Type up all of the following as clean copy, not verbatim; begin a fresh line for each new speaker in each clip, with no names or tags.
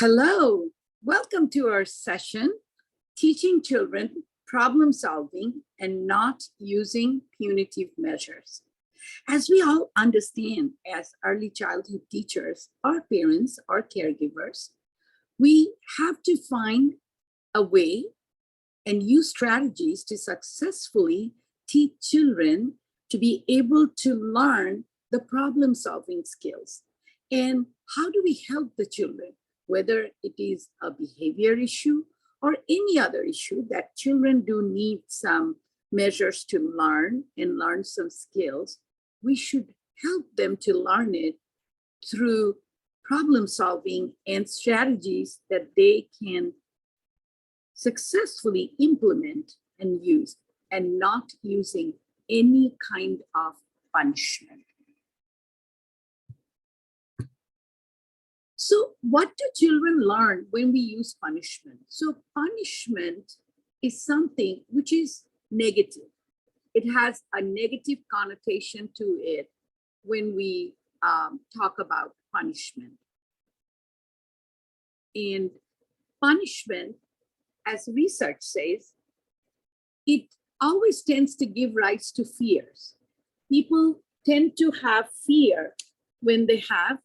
Hello, welcome to our session, Teaching Children Problem Solving and Not Using Punitive Measures. As we all understand as early childhood teachers or parents or caregivers, we have to find a way and use strategies to successfully teach children to be able to learn the problem solving skills. And how do we help the children? Whether it is a behavior issue or any other issue that children do need some measures to learn and learn some skills, we should help them to learn it through problem solving and strategies that they can successfully implement and use, and not using any kind of punishment. So what do children learn when we use punishment? So punishment is something which is negative. It has a negative connotation to it when we talk about punishment. And punishment, as research says, it always tends to give rise to fears. People tend to have fear when they have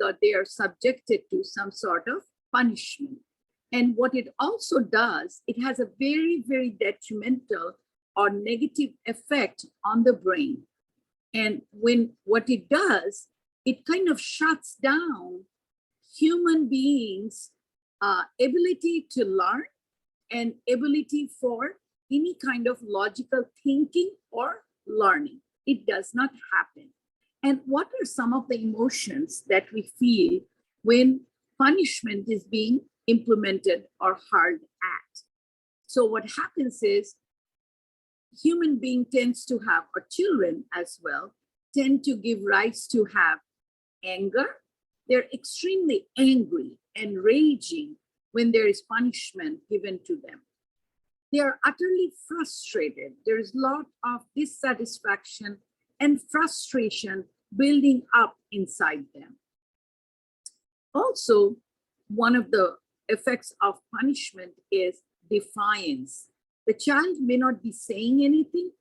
that they are subjected to some sort of punishment. And what it also does, it has a very, very detrimental or negative effect on the brain. And when what it does, it kind of shuts down human beings' ability to learn and ability for any kind of logical thinking or learning. It does not happen. And what are some of the emotions that we feel when punishment is being implemented or hard at? So what happens is human being tends to have, or children as well, tend to give rise to have anger. They're extremely angry and raging when there is punishment given to them. They are utterly frustrated. There is a lot of dissatisfaction and frustration building up inside them. Also, one of the effects of punishment is defiance. The child may not be saying anything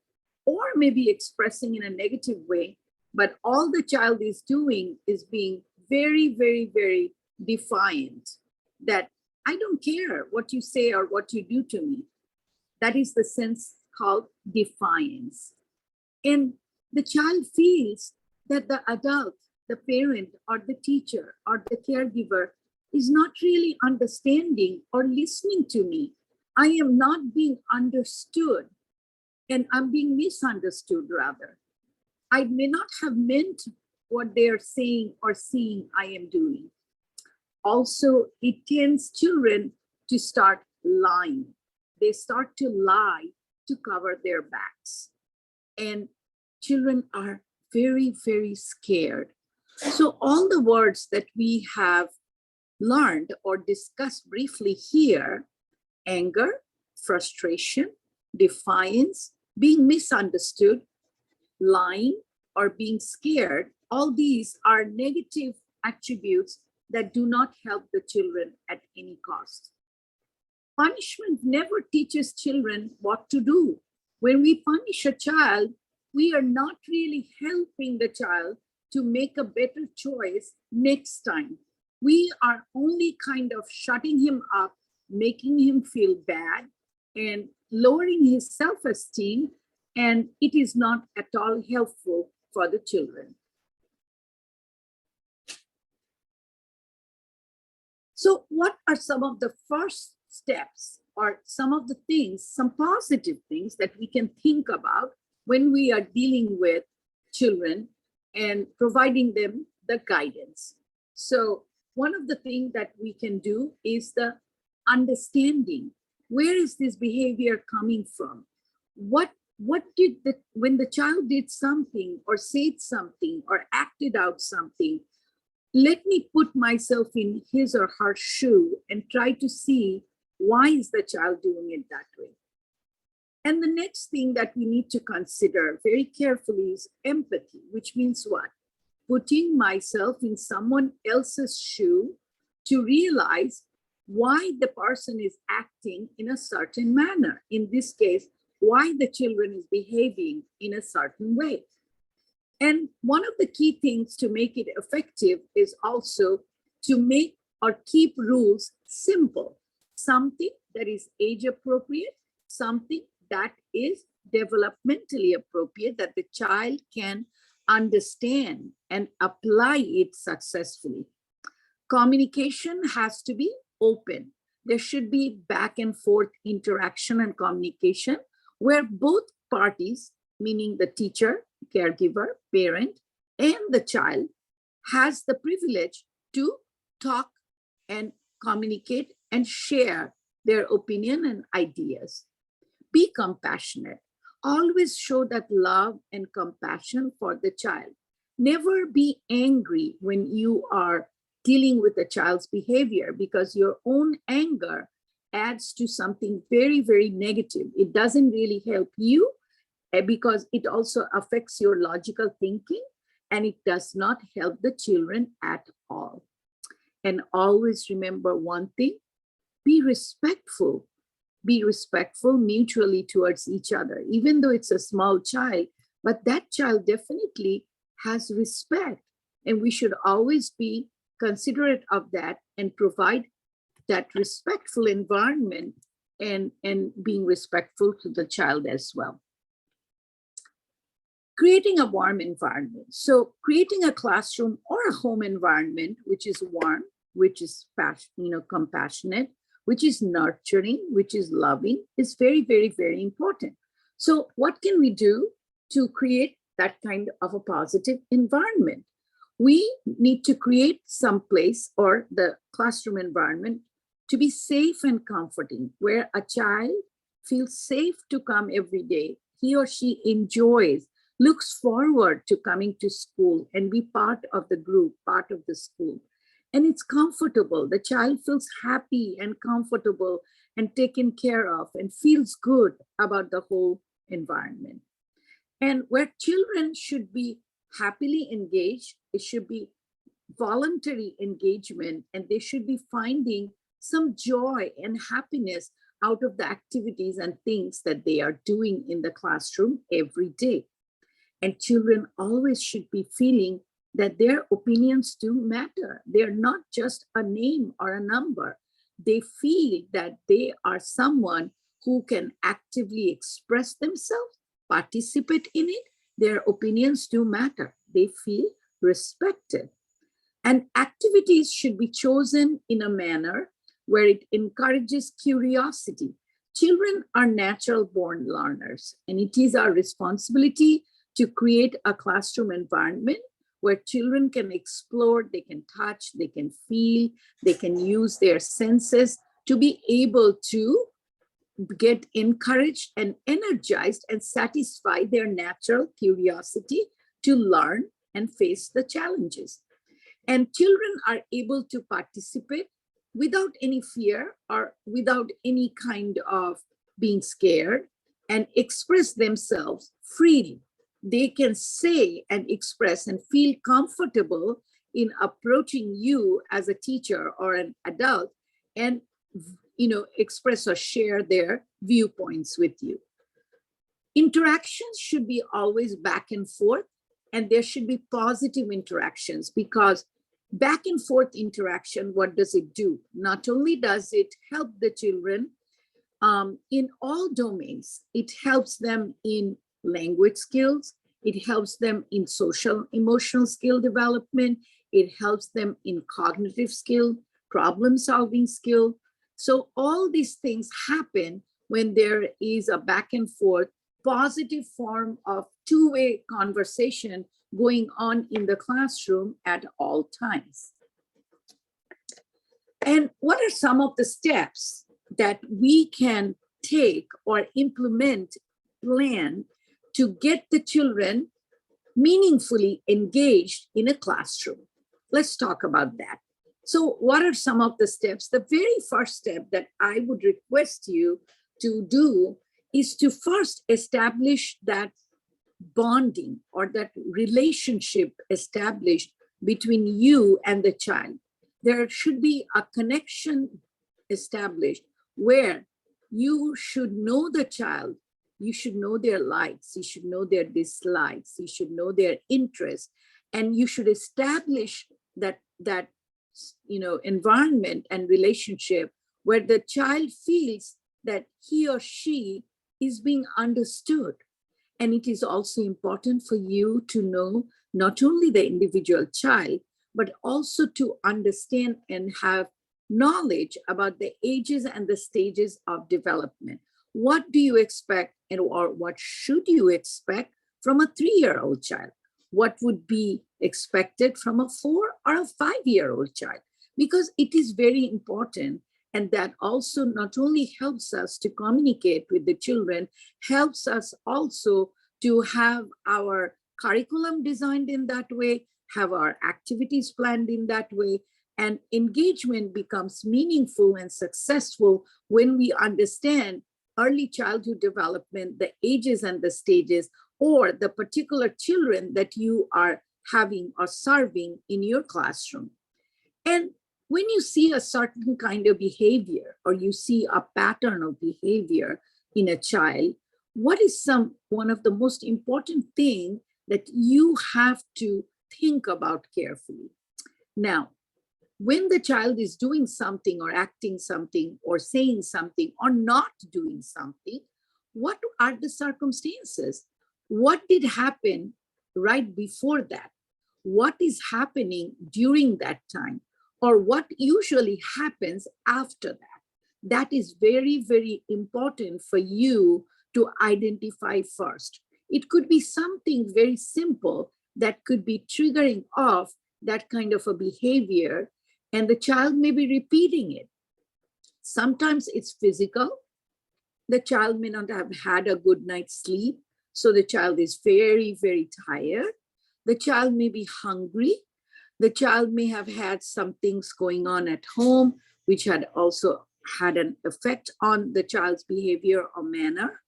or maybe expressing in a negative way, but all the child is doing is being very, very, very defiant, that I don't care what you say or what you do to me. That is the sense called defiance. And the child feels that the adult, the parent or the teacher or the caregiver is not really understanding or listening to me. I am not being understood, and I'm being misunderstood rather. I may not have meant what they are saying or seeing I am doing. Also, it tends children to start lying. They start to lie to cover their backs. And children are very, very scared. So all the words that we have learned or discussed briefly here, anger, frustration, defiance, being misunderstood, lying, or being scared, all these are negative attributes that do not help the children at any cost. Punishment never teaches children what to do. When we punish a child, we are not really helping the child to make a better choice next time. We are only kind of shutting him up, making him feel bad, and lowering his self-esteem, and it is not at all helpful for the children. So what are some of the first steps or some of the things, some positive things that we can think about when we are dealing with children and providing them the guidance. So one of the things that we can do is the understanding. Where is this behavior coming from? What did the when the child did something or said something or acted out something, let me put myself in his or her shoe and try to see why is the child doing it that way. And the next thing that we need to consider very carefully is empathy, which means what? Putting myself in someone else's shoe to realize why the person is acting in a certain manner. In this case, why the children is behaving in a certain way. And one of the key things to make it effective is also to make or keep rules simple, something that is age appropriate, something that is developmentally appropriate, that the child can understand and apply it successfully. Communication has to be open. There should be back and forth interaction and communication where both parties, meaning the teacher, caregiver, parent, and the child, has the privilege to talk and communicate and share their opinion and ideas. Be compassionate. Always show that love and compassion for the child. Never be angry when you are dealing with a child's behavior, because your own anger adds to something very, very negative. It doesn't really help you because it also affects your logical thinking, and it does not help the children at all. And always remember one thing: be respectful. Be respectful mutually towards each other, even though it's a small child, but that child definitely has respect. And we should always be considerate of that and provide that respectful environment and being respectful to the child as well. Creating a warm environment. So creating a classroom or a home environment which is warm, which is compassionate, which is nurturing, which is loving, is very, very, very important. So what can we do to create that kind of a positive environment? We need to create some place or the classroom environment to be safe and comforting, where a child feels safe to come every day. He or she enjoys, looks forward to coming to school and be part of the group, part of the school. And it's comfortable. The child feels happy and comfortable and taken care of and feels good about the whole environment. And where children should be happily engaged, it should be voluntary engagement, and they should be finding some joy and happiness out of the activities and things that they are doing in the classroom every day. And children always should be feeling that their opinions do matter. They're not just a name or a number. They feel that they are someone who can actively express themselves, participate in it. Their opinions do matter. They feel respected. And activities should be chosen in a manner where it encourages curiosity. Children are natural born learners, and it is our responsibility to create a classroom environment where children can explore, they can touch, they can feel, they can use their senses to be able to get encouraged and energized and satisfy their natural curiosity to learn and face the challenges. And children are able to participate without any fear or without any kind of being scared and express themselves freely. They can say and express and feel comfortable in approaching you as a teacher or an adult and express or share their viewpoints with you. Interactions should be always back and forth, and there should be positive interactions, because back and forth interaction, what does it do? Not only does it help the children in all domains, it helps them in language skills, it helps them in social emotional skill development, it helps them in cognitive skill, problem solving skill. So all these things happen when there is a back and forth positive form of two-way conversation going on in the classroom at all times. And what are some of the steps that we can take or implement, plan to get the children meaningfully engaged in a classroom? Let's talk about that. So what are some of the steps? The very first step that I would request you to do is to first establish that bonding or that relationship established between you and the child. There should be a connection established where you should know the child, you should know their likes, you should know their dislikes, you should know their interests, and you should establish that environment and relationship where the child feels that he or she is being understood. And it is also important for you to know not only the individual child, but also to understand and have knowledge about the ages and the stages of development. What do you expect or what should you expect from a 3-year-old child? What would be expected from a 4 or a 5-year-old child? Because it is very important. And that also not only helps us to communicate with the children, helps us also to have our curriculum designed in that way, have our activities planned in that way, and engagement becomes meaningful and successful when we understand early childhood development, the ages and the stages, or the particular children that you are having or serving in your classroom. And when you see a certain kind of behavior or you see a pattern of behavior in a child, what is one of the most important thing that you have to think about carefully? Now, when the child is doing something or acting something or saying something or not doing something, what are the circumstances? What did happen right before that? What is happening during that time? Or what usually happens after that? That is very, very important for you to identify first. It could be something very simple that could be triggering off that kind of a behavior, and the child may be repeating it. Sometimes it's physical. The child may not have had a good night's sleep, so the child is very, very tired. The child may be hungry. The child may have had some things going on at home, which had also had an effect on the child's behavior or manner.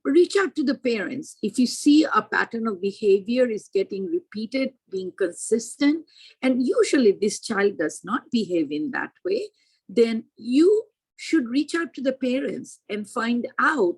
Reach out to the parents. If you see a pattern of behavior is getting repeated, being consistent, and usually this child does not behave in that way, then you should reach out to the parents and find out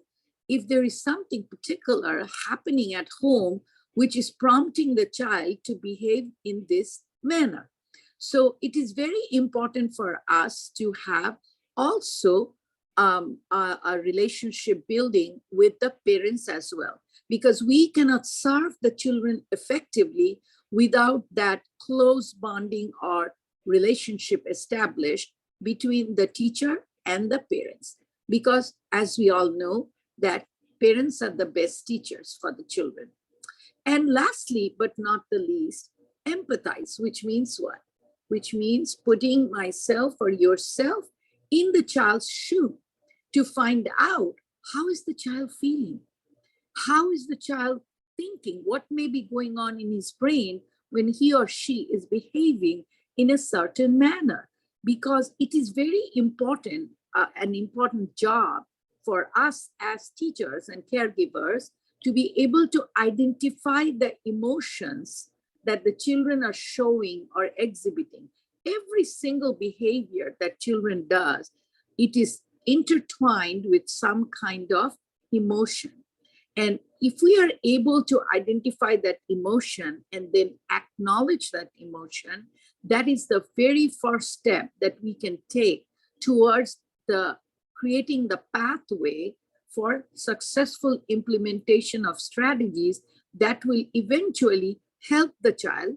if there is something particular happening at home which is prompting the child to behave in this manner. So it is very important for us to have also a relationship building with the parents as well, because we cannot serve the children effectively without that close bonding or relationship established between the teacher and the parents. Because as we all know, that parents are the best teachers for the children. And lastly, but not the least, empathize, which means what? Which means putting myself or yourself in the child's shoe to find out how is the child feeling? How is the child thinking? What may be going on in his brain when he or she is behaving in a certain manner? Because it is very important, an important job for us as teachers and caregivers to be able to identify the emotions that the children are showing or exhibiting. Every single behavior that children does, it is intertwined with some kind of emotion. And if we are able to identify that emotion and then acknowledge that emotion, that is the very first step that we can take towards the creating the pathway for successful implementation of strategies that will eventually help the child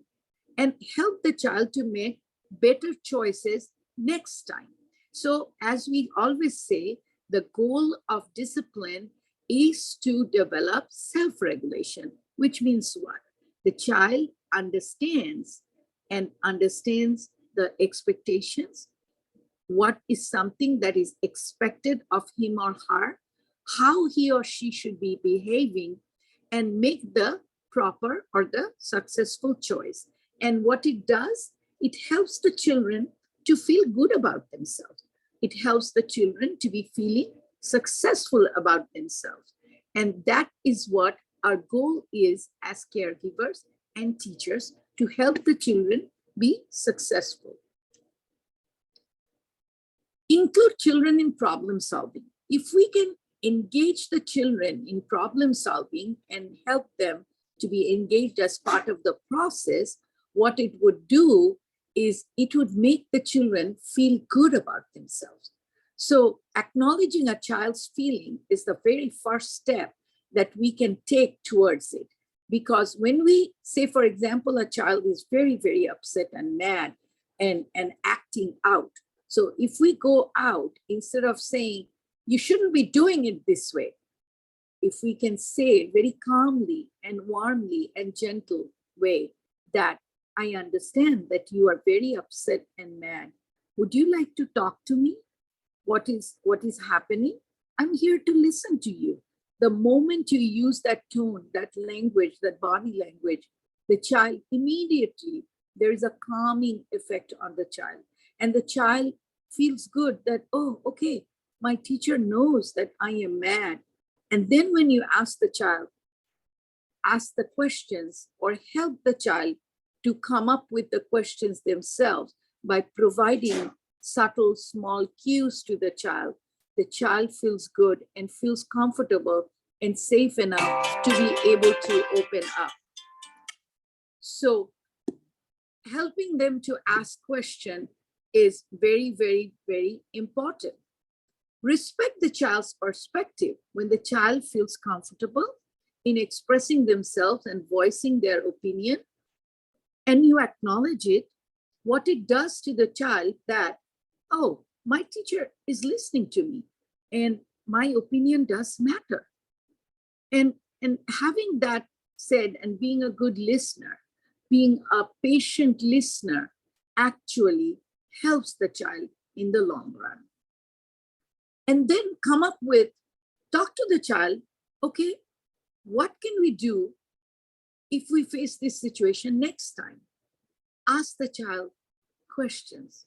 and help the child to make better choices next time. So as we always say, the goal of discipline is to develop self-regulation, which means what? The child understands the expectations, what is something that is expected of him or her, how he or she should be behaving, and make the proper or the successful choice. And what it does, it helps the children to feel good about themselves. It helps the children to be feeling successful about themselves. And that is what our goal is as caregivers and teachers, to help the children be successful. Include children in problem solving. If we can engage the children in problem solving and help them to be engaged as part of the process, what it would do is it would make the children feel good about themselves. So acknowledging a child's feeling is the very first step that we can take towards it. Because when we say, for example, a child is very, very upset and mad and acting out. So if we go out, instead of saying, you shouldn't be doing it this way, if we can say very calmly and warmly and gentle way that I understand that you are very upset and mad. Would you like to talk to me? What is happening? I'm here to listen to you. The moment you use that tone, that language, that body language, the child immediately, there is a calming effect on the child. And the child feels good that, oh, okay, my teacher knows that I am mad. And then when you ask the child, ask the questions or help the child to come up with the questions themselves by providing subtle, small cues to the child feels good and feels comfortable and safe enough to be able to open up. So helping them to ask questions is very, very, very important. Respect the child's perspective. When the child feels comfortable in expressing themselves and voicing their opinion, and you acknowledge it, what it does to the child that, oh, my teacher is listening to me and my opinion does matter. And having that said and being a good listener, being a patient listener actually helps the child in the long run. And then talk to the child, okay, what can we do if we face this situation next time? Ask the child questions,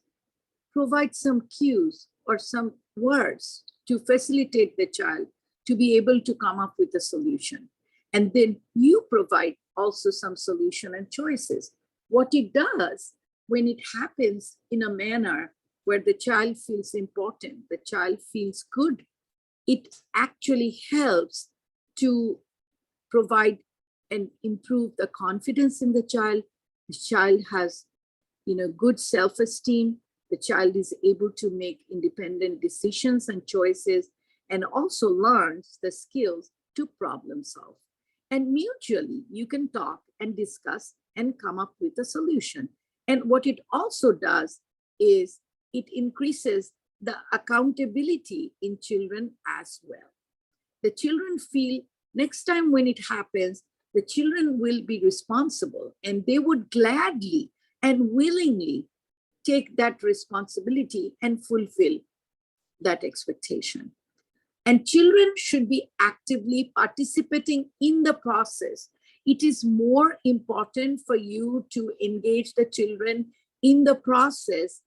provide some cues or some words to facilitate the child to be able to come up with a solution. And then you provide also some solution and choices. What it does when it happens in a manner where the child feels important, the child feels good, it actually helps to provide and improve the confidence in the child. The child has, good self-esteem. The child is able to make independent decisions and choices, and also learns the skills to problem solve. And mutually, you can talk and discuss and come up with a solution. And what it also does is it increases the accountability in children as well. The children feel next time when it happens, the children will be responsible and they would gladly and willingly take that responsibility and fulfill that expectation. And children should be actively participating in the process. It is more important for you to engage the children in the process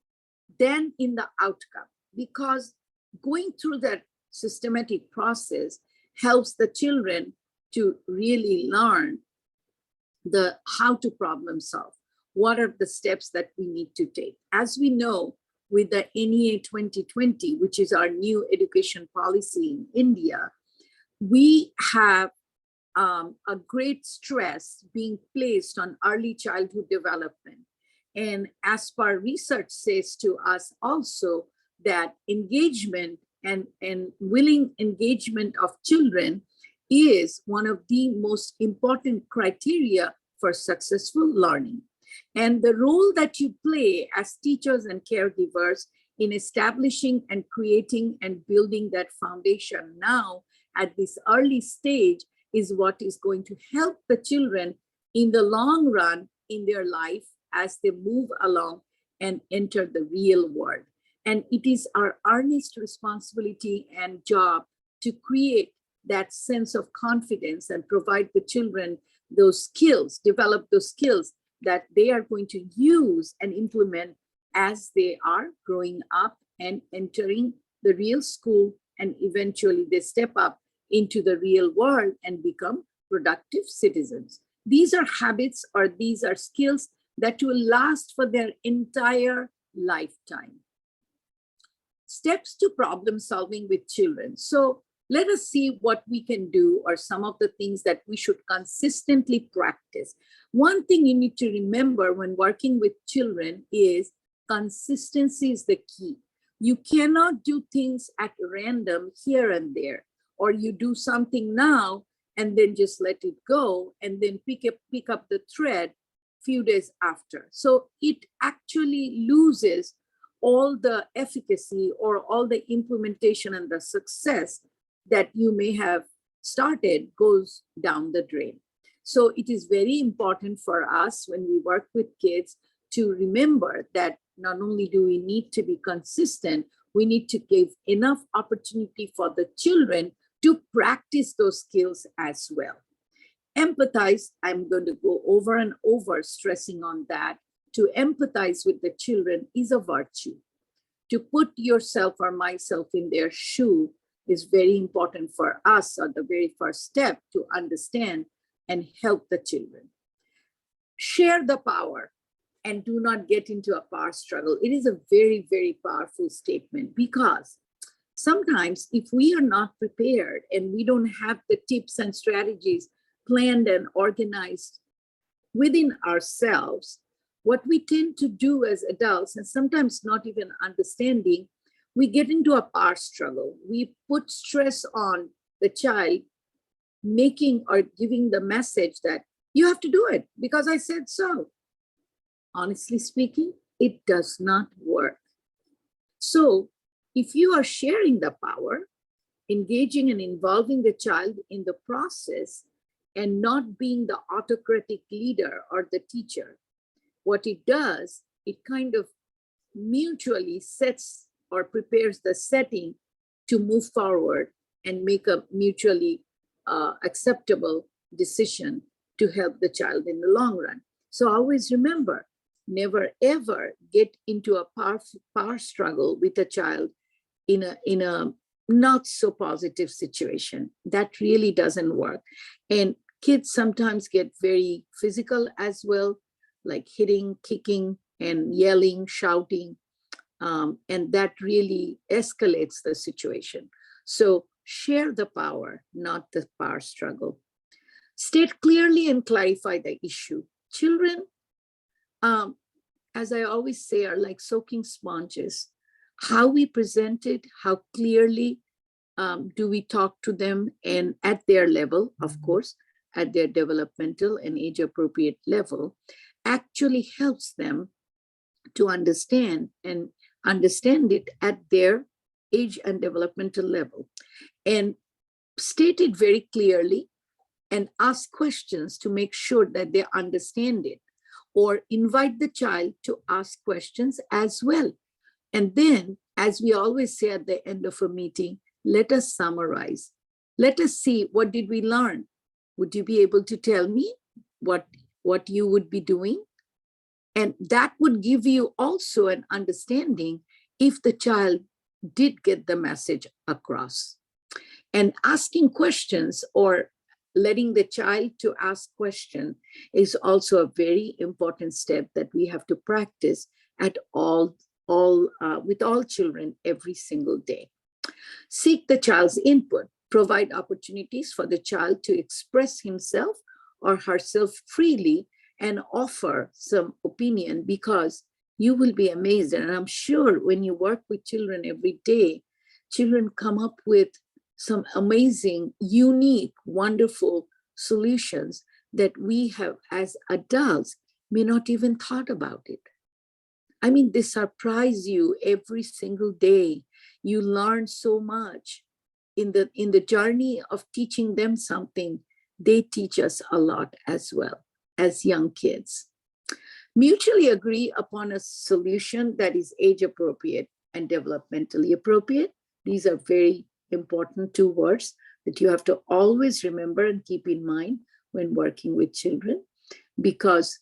than in the outcome, because going through that systematic process helps the children to really learn how to problem solve. What are the steps that we need to take? As we know, with the NEA 2020, which is our new education policy in India, we have a great stress being placed on early childhood development. And as per research says to us also that engagement and willing engagement of children is one of the most important criteria for successful learning. And the role that you play as teachers and caregivers in establishing and creating and building that foundation now at this early stage is what is going to help the children in the long run in their life as they move along and enter the real world. And it is our earnest responsibility and job to create that sense of confidence and provide the children those skills, develop those skills that they are going to use and implement as they are growing up and entering the real school, and eventually they step up into the real world and become productive citizens. These are habits, or these are skills that will last for their entire lifetime. Steps to problem solving with children. So let us see what we can do, or some of the things that we should consistently practice. One thing you need to remember when working with children is consistency is the key. You cannot do things at random here and there, or you do something now and then just let it go and then pick up the thread few days after. So it actually loses all the efficacy or all the implementation, and the success that you may have started goes down the drain. So it is very important for us when we work with kids to remember that not only do we need to be consistent, we need to give enough opportunity for the children to practice those skills as well. Empathize, I'm going to go over and over stressing on that. To empathize with the children is a virtue. To put yourself or myself in their shoe is very important for us, or the very first step to understand and help the children. Share the power and do not get into a power struggle. It is a very, very powerful statement, because sometimes if we are not prepared and we don't have the tips and strategies planned and organized within ourselves, what we tend to do as adults, and sometimes not even understanding, we get into a power struggle. We put stress on the child, making or giving the message that you have to do it because I said so. Honestly speaking, it does not work. So if you are sharing the power, engaging and involving the child in the process, and not being the autocratic leader or the teacher, what it does, it kind of mutually sets or prepares the setting to move forward and make a mutually acceptable decision to help the child in the long run. So always remember, never ever get into a power struggle with a child in a not so positive situation. That really doesn't work. And kids sometimes get very physical as well, like hitting, kicking, and yelling, shouting. And that really escalates the situation. So share the power, not the power struggle. State clearly and clarify the issue. Children, as I always say, are like soaking sponges. How we present it, how clearly do we talk to them, and at their level, of course, at their developmental and age-appropriate level, actually helps them to understand it at their age and developmental level. And state it very clearly and ask questions to make sure that they understand it, or invite the child to ask questions as well. And then, as we always say at the end of a meeting, let us summarize. Let us see, what did we learn? Would you be able to tell me what you would be doing? And that would give you also an understanding if the child did get the message across. And asking questions or letting the child to ask questions is also a very important step that we have to practice at with all children every single day. Seek the child's input. Provide opportunities for the child to express himself or herself freely and offer some opinion, because you will be amazed. And I'm sure when you work with children every day, children come up with some amazing, unique, wonderful solutions that we have as adults may not even thought about it. I mean, they surprise you every single day. You learn so much in the journey of teaching them something. They teach us a lot as well. as young kids. Mutually agree upon a solution that is age appropriate and developmentally appropriate. These are very important two words that you have to always remember and keep in mind when working with children, because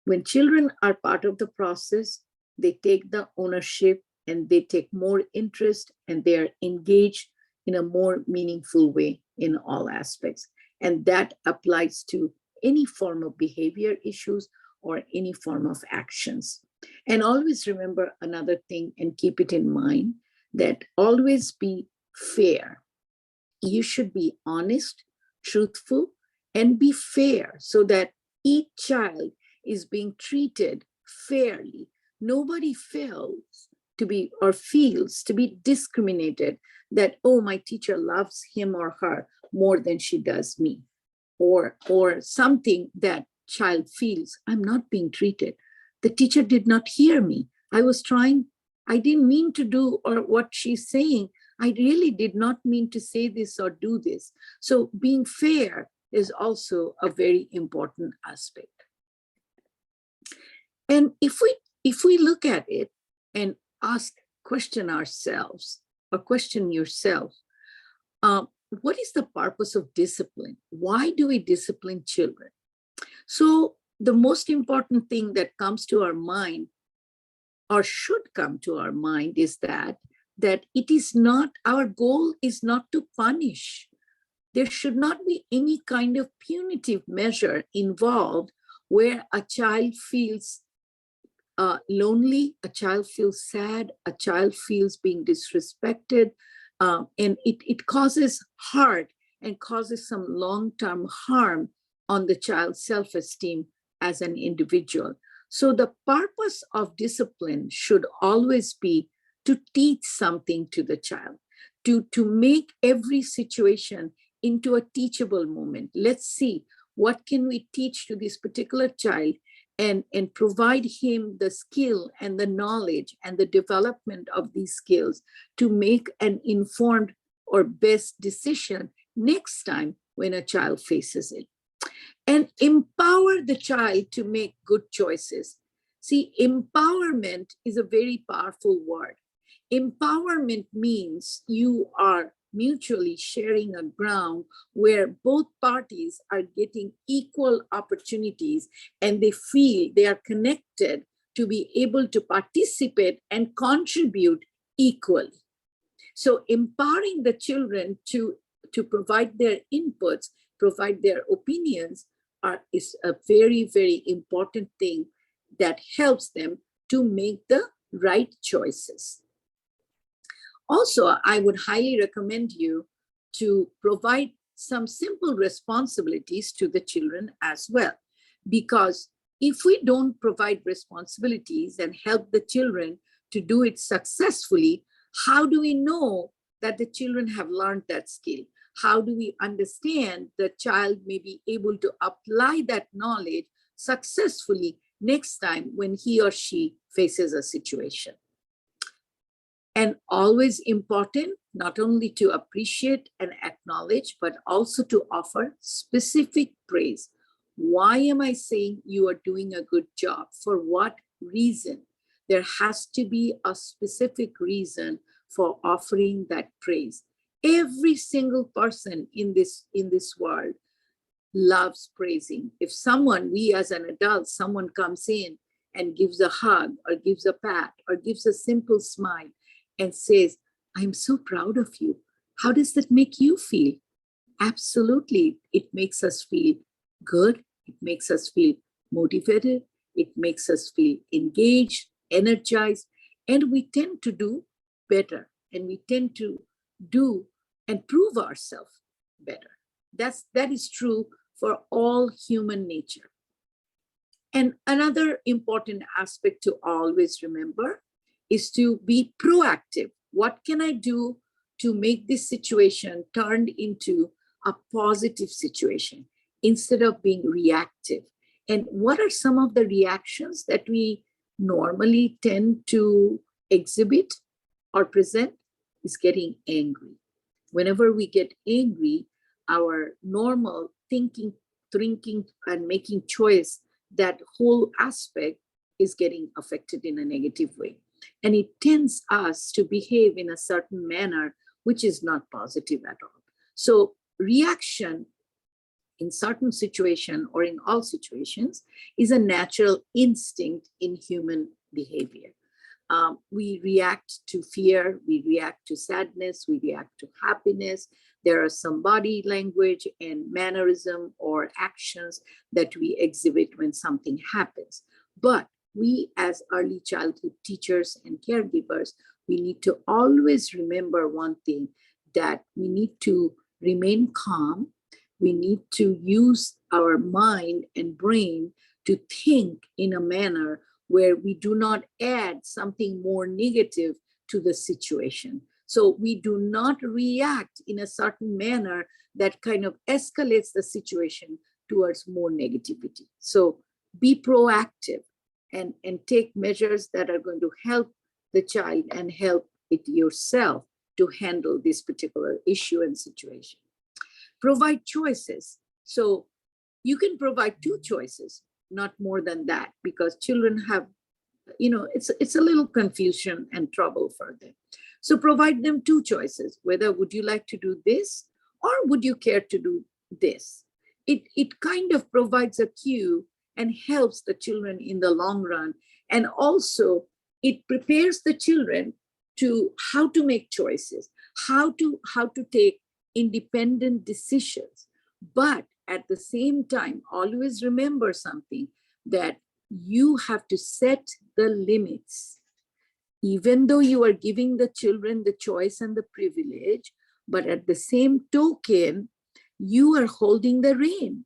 when children are part of the process, they take the ownership and they take more interest and they are engaged in a more meaningful way in all aspects. And that applies to any form of behavior issues or any form of actions. And always remember another thing and keep it in mind, that always be fair. You should be honest, truthful, and be fair so that each child is being treated fairly. Nobody feels to be or feels to be discriminated, that, oh, my teacher loves him or her more than she does me, or something that child feels, I'm not being treated. The teacher did not hear me. I was trying, I didn't mean to do or what she's saying. I really did not mean to say this or do this. So being fair is also a very important aspect. And if we look at it and question ourselves or question yourself, what is the purpose of discipline? Why do we discipline children? So the most important thing that comes to our mind, or should come to our mind, is that it is not, our goal is not to punish. There should not be any kind of punitive measure involved where a child feels lonely, a child feels sad, a child feels being disrespected, and it causes hurt and causes some long-term harm on the child's self-esteem as an individual. So the purpose of discipline should always be to teach something to the child, to make every situation into a teachable moment. Let's see, what can we teach to this particular child and provide him the skill and the knowledge and the development of these skills to make an informed or best decision next time when a child faces it. And empower the child to make good choices. See, empowerment is a very powerful word. Empowerment means you are mutually sharing a ground where both parties are getting equal opportunities and they feel they are connected to be able to participate and contribute equally. So empowering the children to provide their inputs, provide their opinions is a very, very important thing that helps them to make the right choices. Also, I would highly recommend you to provide some simple responsibilities to the children as well, because if we don't provide responsibilities and help the children to do it successfully, how do we know that the children have learned that skill? How do we understand the child may be able to apply that knowledge successfully next time when he or she faces a situation? And always important, not only to appreciate and acknowledge, but also to offer specific praise. Why am I saying you are doing a good job? For what reason? There has to be a specific reason for offering that praise. Every single person in this world loves praising. If someone, we as an adult, someone comes in and gives a hug or gives a pat or gives a simple smile and says, I'm so proud of you. How does that make you feel? Absolutely. It makes us feel good. It makes us feel motivated. It makes us feel engaged, energized, and we tend to do better, and we tend to do and prove ourselves better. That is true for all human nature. And another important aspect to always remember is to be proactive. What can I do to make this situation turned into a positive situation instead of being reactive? And what are some of the reactions that we normally tend to exhibit or present? Is getting angry. Whenever we get angry, our normal thinking and making choice that whole aspect is getting affected in a negative way. And it tends us to behave in a certain manner, which is not positive at all. So reaction in certain situation or in all situations is a natural instinct in human behavior. We react to fear, we react to sadness, we react to happiness. There are some body language and mannerism or actions that we exhibit when something happens. But we as early childhood teachers and caregivers, we need to always remember one thing, that we need to remain calm. We need to use our mind and brain to think in a manner where we do not add something more negative to the situation. So we do not react in a certain manner that kind of escalates the situation towards more negativity. So be proactive and take measures that are going to help the child and help it yourself to handle this particular issue and situation. Provide choices. So you can provide 2 choices, not more than that, because children have, it's a little confusion and trouble for them. So provide them 2 choices, whether would you like to do this or would you care to do this? It kind of provides a cue and helps the children in the long run. And also it prepares the children to how to make choices, how to take independent decisions. But at the same time, always remember something, that you have to set the limits. Even though you are giving the children the choice and the privilege, but at the same token, you are holding the rein.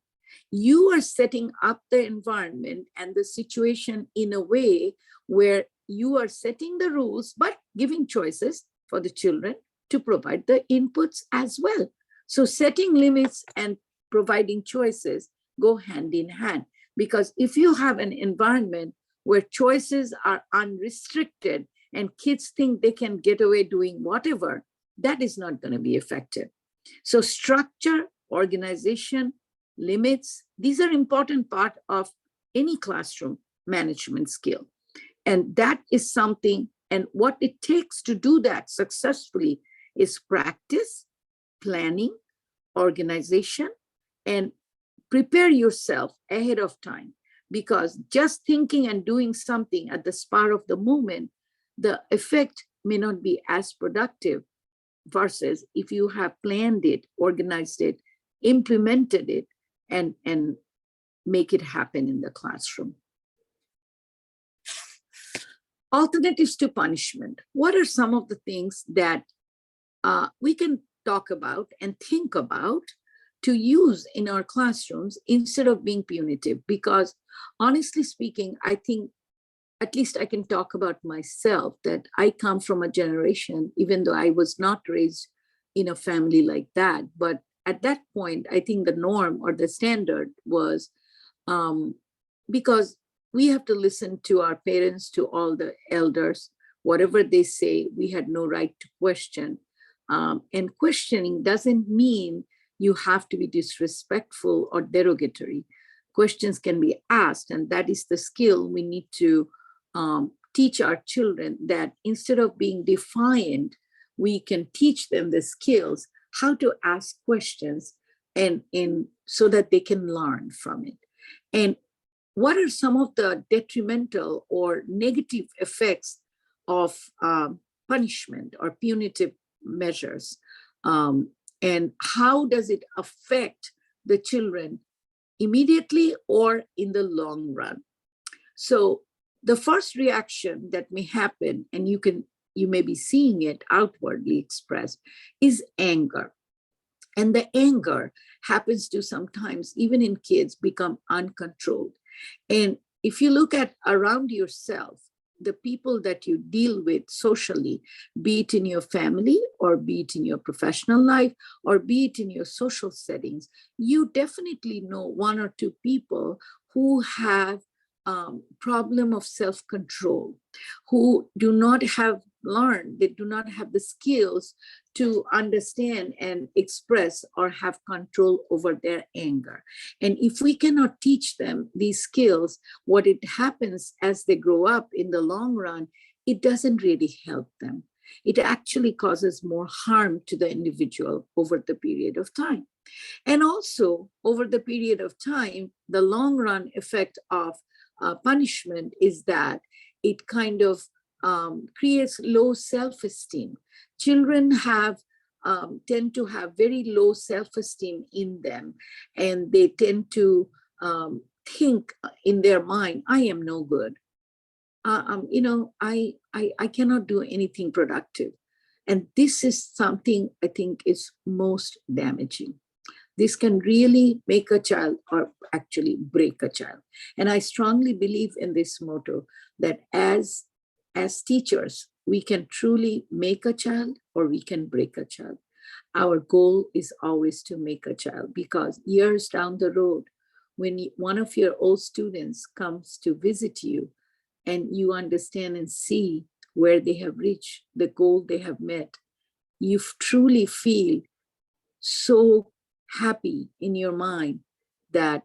You are setting up the environment and the situation in a way where you are setting the rules, but giving choices for the children to provide the inputs as well. So setting limits and providing choices go hand in hand, because if you have an environment where choices are unrestricted and kids think they can get away doing whatever, that is not going to be effective. So structure, organization, limits, these are important part of any classroom management skill. And that is something, and what it takes to do that successfully is practice, planning, organization, and prepare yourself ahead of time. Because just thinking and doing something at the spur of the moment, the effect may not be as productive versus if you have planned it, organized it, implemented it, and make it happen in the classroom. Alternatives to punishment. What are some of the things that we can talk about and think about to use in our classrooms instead of being punitive? Because honestly speaking, I think, at least I can talk about myself, that I come from a generation, even though I was not raised in a family like that, but at that point, I think the norm or the standard was, because we have to listen to our parents, to all the elders, whatever they say, we had no right to question. And questioning doesn't mean you have to be disrespectful or derogatory. Questions can be asked, and that is the skill we need to teach our children, that instead of being defiant, we can teach them the skills how to ask questions and so that they can learn from it. And what are some of the detrimental or negative effects of punishment or punitive measures? And how does it affect the children immediately or in the long run? So the first reaction that may happen, and you may be seeing it outwardly expressed, is anger. And the anger happens to sometimes, even in kids, become uncontrolled. And if you look at around yourself, the people that you deal with socially, be it in your family or be it in your professional life or be it in your social settings, you definitely know 1 or 2 people who have problem of self-control, who do not have learn, they do not have the skills to understand and express or have control over their anger. And if we cannot teach them these skills, what it happens as they grow up in the long run, it doesn't really help them. It actually causes more harm to the individual over the period of time. And also, over the period of time, the long run effect of punishment is that it kind of creates low self-esteem. Children tend to have very low self-esteem in them, and they tend to think in their mind, I am no good. I cannot do anything productive. And this is something I think is most damaging. This can really make a child or actually break a child. And I strongly believe in this motto that as teachers, we can truly make a child or we can break a child. Our goal is always to make a child, because years down the road, when one of your old students comes to visit you and you understand and see where they have reached, the goal they have met, you truly feel so happy in your mind that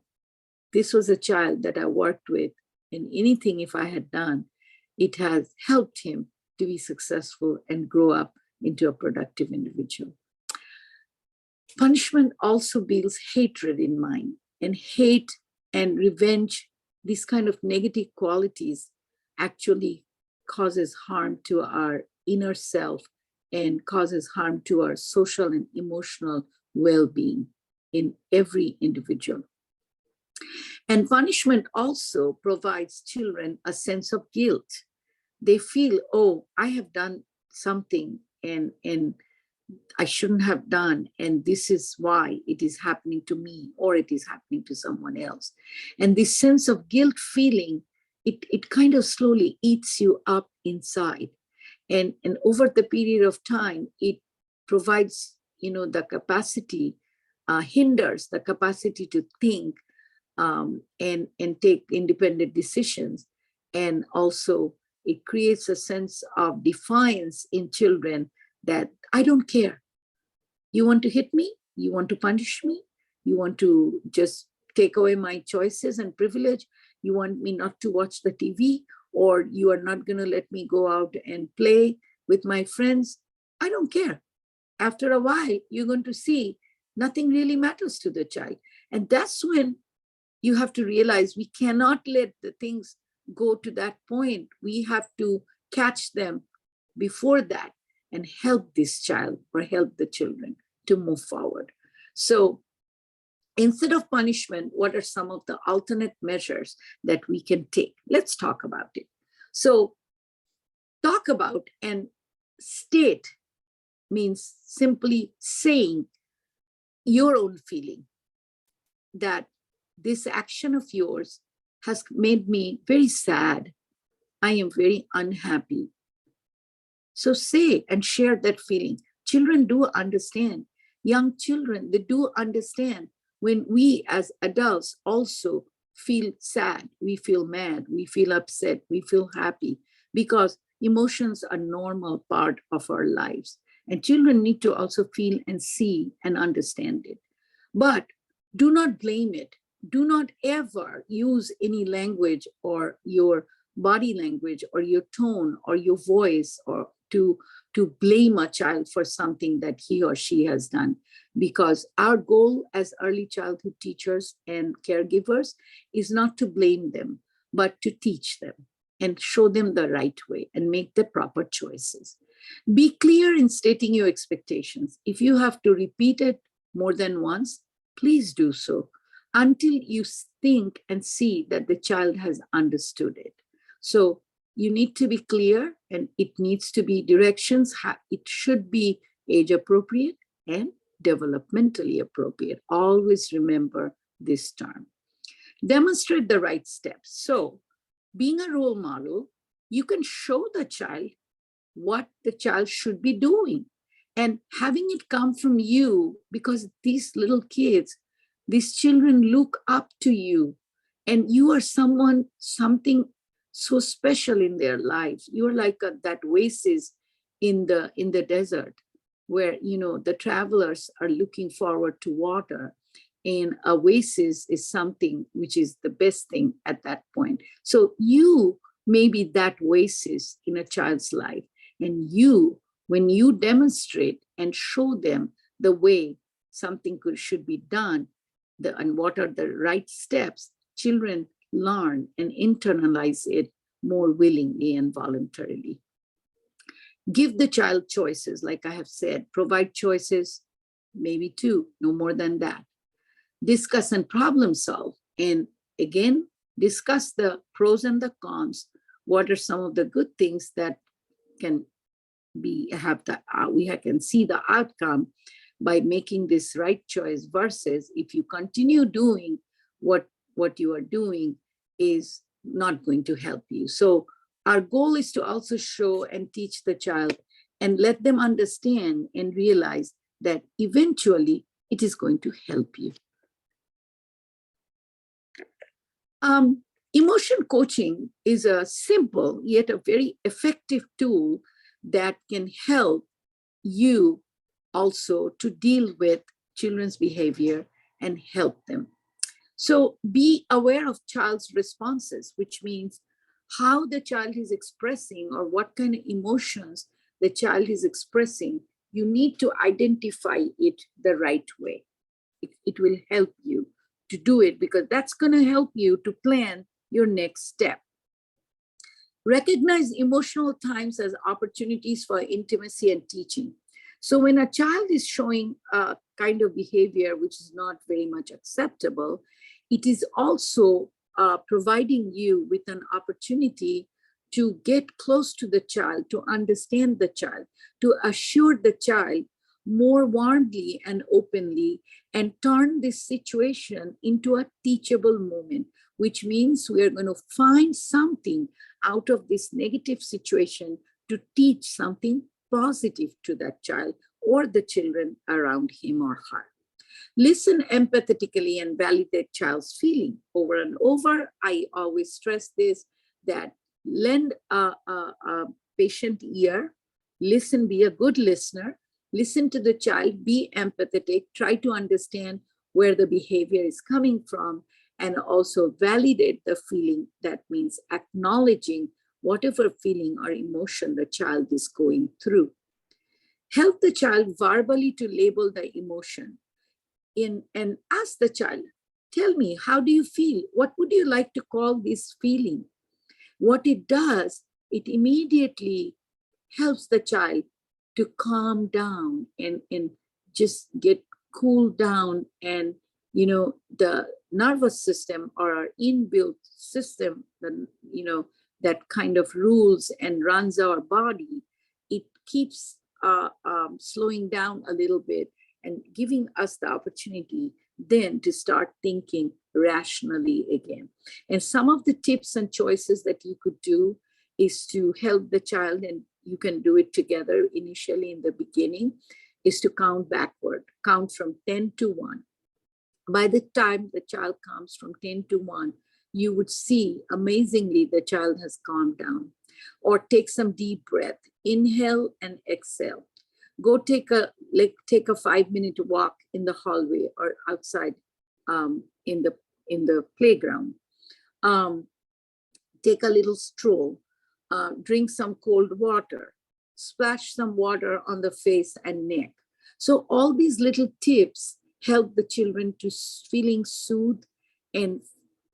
this was a child that I worked with, and anything if I had done, it has helped him to be successful and grow up into a productive individual. Punishment also builds hatred in mind, and hate and revenge, these kind of negative qualities actually causes harm to our inner self and causes harm to our social and emotional well-being in every individual. And punishment also provides children a sense of guilt. They feel, oh, I have done something and I shouldn't have done, and this is why it is happening to me or it is happening to someone else. And this sense of guilt feeling, it kind of slowly eats you up inside. And over the period of time, it provides, the capacity, hinders the capacity to think and take independent decisions. And also it creates a sense of defiance in children that I don't care. You want to hit me? You want to punish me? You want to just take away my choices and privilege? You want me not to watch the TV? Or you are not going to let me go out and play with my friends? I don't care. After a while, you're going to see nothing really matters to the child. And that's when you have to realize we cannot let the things go to that point. We have to catch them before that and help this child or help the children to move forward. So instead of punishment, what are some of the alternate measures that we can take? Let's talk about it. So talk about and state means simply saying your own feeling that this action of yours has made me very sad. I am very unhappy. So say and share that feeling. Children do understand. Young children, they do understand when we as adults also feel sad, we feel mad, we feel upset, we feel happy, because emotions are a normal part of our lives. And children need to also feel and see and understand it. But do not blame it. Do not ever use any language or your body language or your tone or your voice or to blame a child for something that he or she has done. Because our goal as early childhood teachers and caregivers is not to blame them, but to teach them and show them the right way and make the proper choices. Be clear in stating your expectations. If you have to repeat it more than once, please do so until you think and see that the child has understood it. So you need to be clear, and it needs to be directions. It should be age appropriate and developmentally appropriate. Always remember this term. Demonstrate the right steps. So being a role model, you can show the child what the child should be doing, and having it come from you, because these little kids, these children look up to you, and you are something so special in their lives. You're like that oasis in the desert, where the travelers are looking forward to water, and oasis is something which is the best thing at that point. So you may be that oasis in a child's life, and when you demonstrate and show them the way something should be done, and what are the right steps, children learn and internalize it more willingly and voluntarily. Give the child choices, like I have said, provide choices, maybe two, no more than that. Discuss and problem solve. And again, discuss the pros and the cons. What are some of the good things that can we can see the outcome by making this right choice, versus if you continue doing what you are doing is not going to help you. So our goal is to also show and teach the child and let them understand and realize that eventually it is going to help you. Emotion coaching is a simple yet a very effective tool that can help you also to deal with children's behavior and help them. So be aware of child's responses, which means how the child is expressing or what kind of emotions the child is expressing. You need to identify it the right way. It will help you to do it, because that's going to help you to plan your next step. Recognize emotional times as opportunities for intimacy and teaching. So when a child is showing a kind of behavior which is not very much acceptable, it is also providing you with an opportunity to get close to the child, to understand the child, to assure the child more warmly and openly, and turn this situation into a teachable moment, which means we are going to find something out of this negative situation to teach something positive to that child or the children around him or her. Listen empathetically and validate child's feeling. Over and over, I always stress this, that lend a patient ear, listen, be a good listener, listen to the child, be empathetic, try to understand where the behavior is coming from, and also validate the feeling. That means acknowledging whatever feeling or emotion the child is going through. Help the child verbally to label the emotion and ask the child, tell me, how do you feel? What would you like to call this feeling? What it does, it immediately helps the child to calm down and just get cooled down. And, the nervous system or our inbuilt system, that kind of rules and runs our body, it keeps slowing down a little bit and giving us the opportunity then to start thinking rationally again. And some of the tips and choices that you could do is to help the child, and you can do it together initially in the beginning, is to count backward, count from 10 to 1. By the time the child comes from 10 to 1, you would see amazingly the child has calmed down. Or take some deep breath, inhale and exhale. Go take a 5-minute walk in the hallway or outside in the playground. Take a little stroll, drink some cold water, splash some water on the face and neck. So all these little tips help the children to feeling soothed and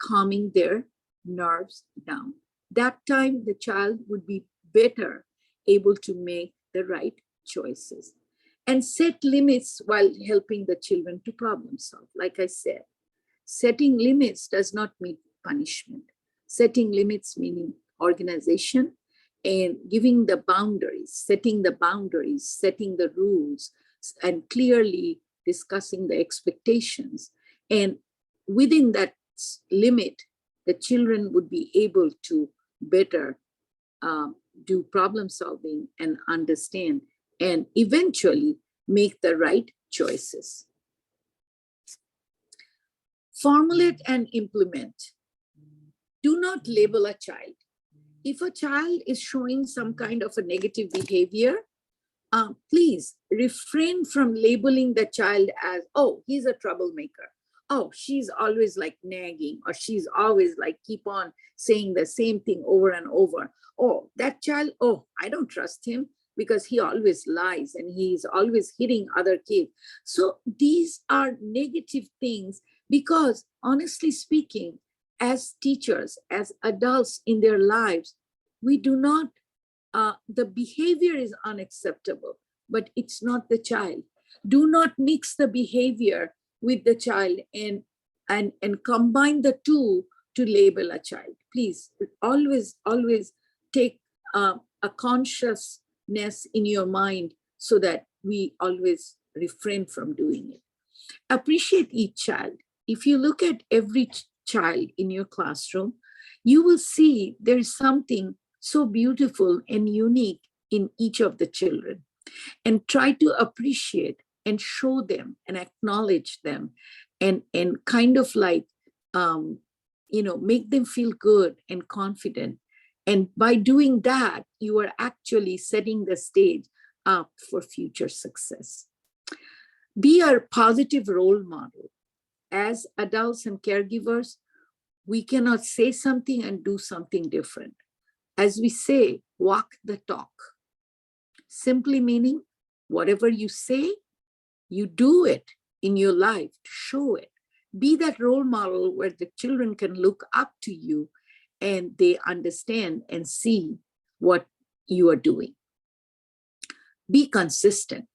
calming their nerves down. That time the child would be better able to make the right choices. And set limits while helping the children to problem solve. Like I said, setting limits does not mean punishment. Setting limits meaning organization and giving the boundaries, setting the rules, and clearly discussing the expectations. And within that limit, the children would be able to better do problem solving and understand, and eventually make the right choices. Formulate and implement. Do not label a child. If a child is showing some kind of a negative behavior, please refrain from labeling the child as, oh, he's a troublemaker. Oh, she's always like nagging, or she's always like keep on saying the same thing over and over. Oh, that child, oh, I don't trust him because he always lies and he's always hitting other kids. So these are negative things because, honestly speaking, as teachers, as adults in their lives, we do not, the behavior is unacceptable, but it's not the child. Do not mix the behavior with the child and combine the two to label a child. Please always take a consciousness in your mind so that we always refrain from doing it. Appreciate each child. If you look at every child in your classroom, you will see there is something so beautiful and unique in each of the children, and try to appreciate and show them and acknowledge them and kind of like, make them feel good and confident. And by doing that, you are actually setting the stage up for future success. Be a positive role model. As adults and caregivers, we cannot say something and do something different. As we say, walk the talk. Simply meaning, whatever you say, you do it in your life to show it. Be that role model where the children can look up to you and they understand and see what you are doing. Be consistent.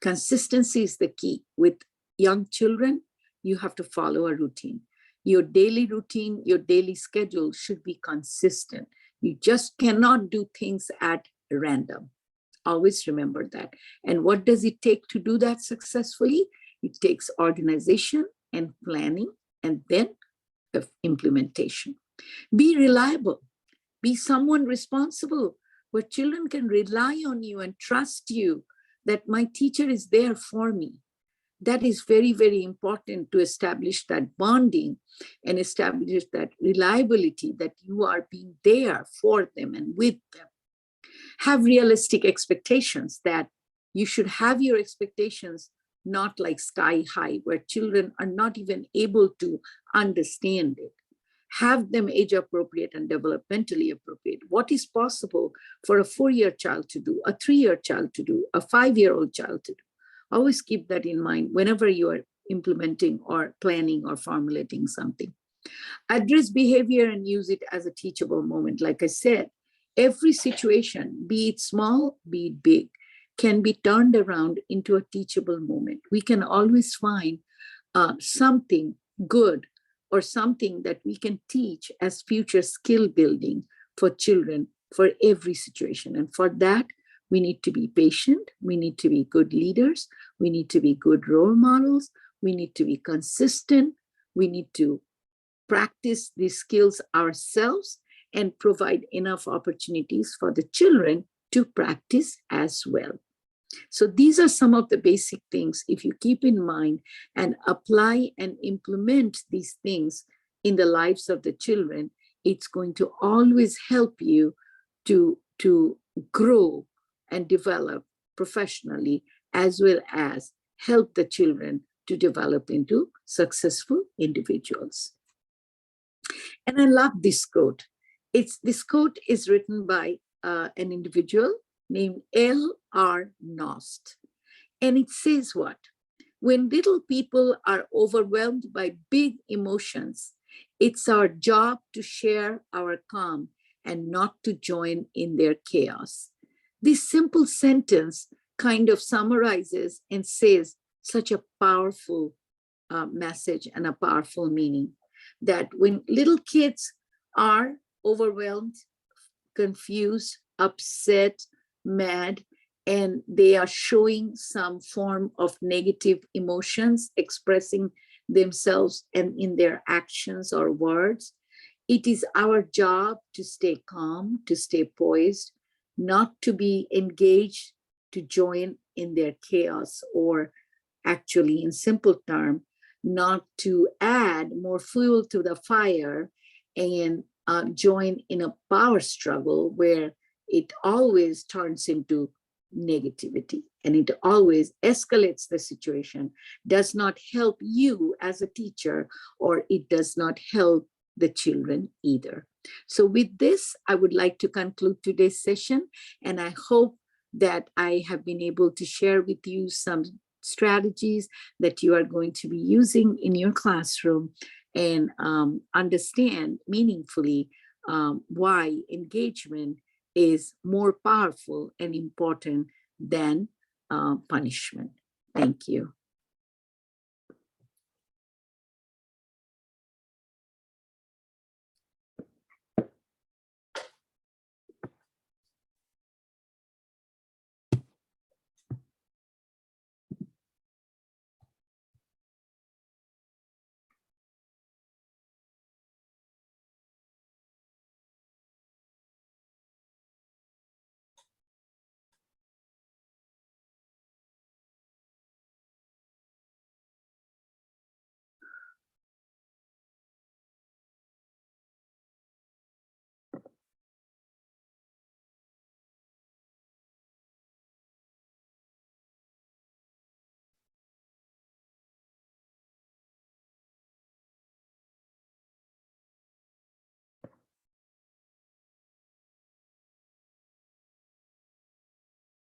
Consistency is the key. With young children, you have to follow a routine. Your daily routine, your daily schedule should be consistent. You just cannot do things at random. Always remember that. And what does it take to do that successfully? It takes organization and planning, and then implementation. Be reliable. Be someone responsible where children can rely on you and trust you that my teacher is there for me. That is very, very important to establish that bonding and establish that reliability, that you are being there for them and with them. Have realistic expectations, that you should have your expectations not like sky high, where children are not even able to understand it. Have them age appropriate and developmentally appropriate. What is possible for a 4-year child to do, a 3-year child to do, a 5-year-old child to do? Always keep that in mind whenever you are implementing or planning or formulating something. Address behavior and use it as a teachable moment. Like I said, every situation, be it small, be it big, can be turned around into a teachable moment. We can always find something good or something that we can teach as future skill building for children for every situation. And for that, we need to be patient. We need to be good leaders. We need to be good role models. We need to be consistent. We need to practice these skills ourselves and provide enough opportunities for the children to practice as well. So these are some of the basic things. If you keep in mind and apply and implement these things in the lives of the children, it's going to always help you to grow and develop professionally, as well as help the children to develop into successful individuals. And I love this quote. This quote is written by an individual named L.R. Nost. And it says what? When little people are overwhelmed by big emotions, it's our job to share our calm and not to join in their chaos. This simple sentence kind of summarizes and says such a powerful message and a powerful meaning, that when little kids are overwhelmed, confused, upset, mad, and they are showing some form of negative emotions, expressing themselves and in their actions or words, it is our job to stay calm, to stay poised, not to be engaged, to join in their chaos, or actually in simple term, not to add more fuel to the fire and join in a power struggle where it always turns into negativity, and it always escalates the situation, does not help you as a teacher, or it does not help the children either. So with this, I would like to conclude today's session, and I hope that I have been able to share with you some strategies that you are going to be using in your classroom, and understand meaningfully why engagement is more powerful and important than punishment. Thank you.